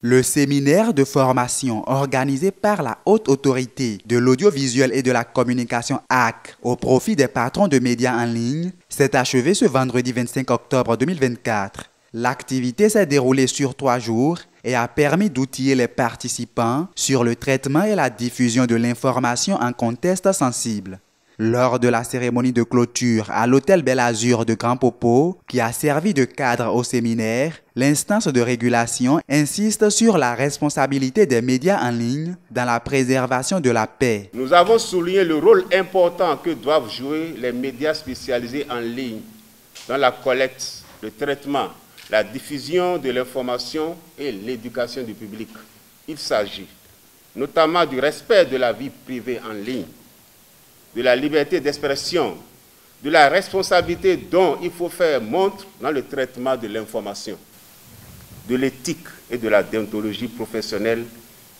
Le séminaire de formation organisé par la Haute Autorité de l'Audiovisuel et de la Communication HAC au profit des patrons de médias en ligne s'est achevé ce vendredi 25 octobre 2024. L'activité s'est déroulée sur 3 jours et a permis d'outiller les participants sur le traitement et la diffusion de l'information en contexte sensible. Lors de la cérémonie de clôture à l'hôtel Bel Azur de Grand Popo, qui a servi de cadre au séminaire, l'instance de régulation insiste sur la responsabilité des médias en ligne dans la préservation de la paix. Nous avons souligné le rôle important que doivent jouer les médias spécialisés en ligne dans la collecte, le traitement, la diffusion de l'information et l'éducation du public. Il s'agit notamment du respect de la vie privée en ligne, de la liberté d'expression, de la responsabilité dont il faut faire montre dans le traitement de l'information, de l'éthique et de la déontologie professionnelle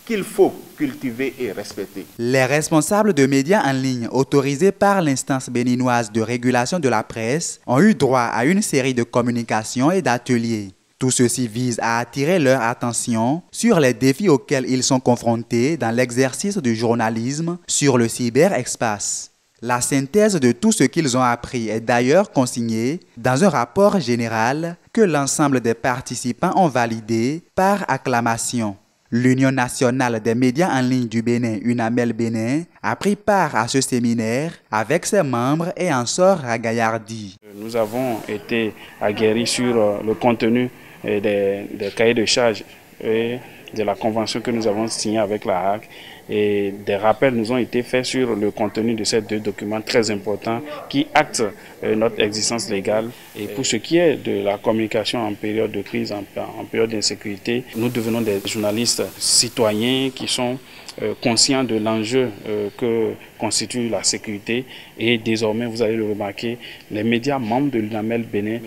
qu'il faut cultiver et respecter. Les responsables de médias en ligne autorisés par l'instance béninoise de régulation de la presse ont eu droit à une série de communications et d'ateliers. Tout ceci vise à attirer leur attention sur les défis auxquels ils sont confrontés dans l'exercice du journalisme sur le cyberespace. La synthèse de tout ce qu'ils ont appris est d'ailleurs consignée dans un rapport général que l'ensemble des participants ont validé par acclamation. L'Union nationale des médias en ligne du Bénin, UNAMEL Bénin, a pris part à ce séminaire avec ses membres et en sort ragaillardi. Nous avons été aguerris sur le contenu des cahiers de charges et de la convention que nous avons signée avec la HAC, et des rappels nous ont été faits sur le contenu de ces 2 documents très importants qui actent notre existence légale. Et pour ce qui est de la communication en période de crise, en période d'insécurité, nous devenons des journalistes citoyens qui sont conscients de l'enjeu que constitue la sécurité, et désormais, vous allez le remarquer, les médias membres de l'UNAMEL Bénin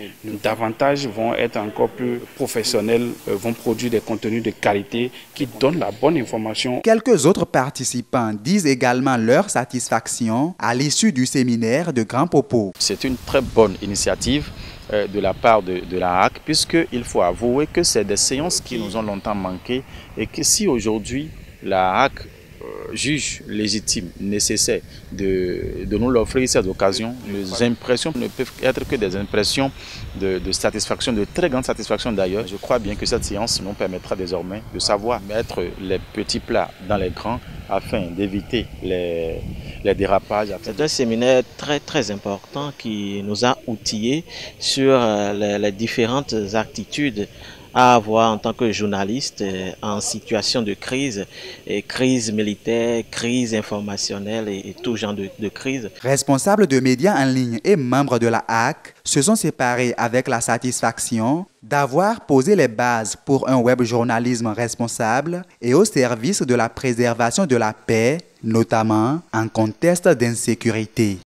davantage vont être encore plus professionnels, vont produire des contenus de qualité qui donnent la bonne information. Quelques autres participants disent également leur satisfaction à l'issue du séminaire de Grand Popo. C'est une très bonne initiative de la part de la HAC, puisqu'il faut avouer que c'est des séances qui nous ont longtemps manqué, et que si aujourd'hui la HAC juge légitime, nécessaire de nous l'offrir cette occasion, les impressions ne peuvent être que des impressions de satisfaction, de très grande satisfaction d'ailleurs. Je crois bien que cette séance nous permettra désormais de savoir mettre les petits plats dans les grands afin d'éviter les dérapages. C'est un séminaire très important qui nous a outillés sur les différentes attitudes à avoir en tant que journaliste en situation de crise, crise militaire, crise informationnelle et tout genre de crise. Responsables de médias en ligne et membres de la HAC se sont séparés avec la satisfaction d'avoir posé les bases pour un web journalisme responsable et au service de la préservation de la paix, notamment en contexte d'insécurité.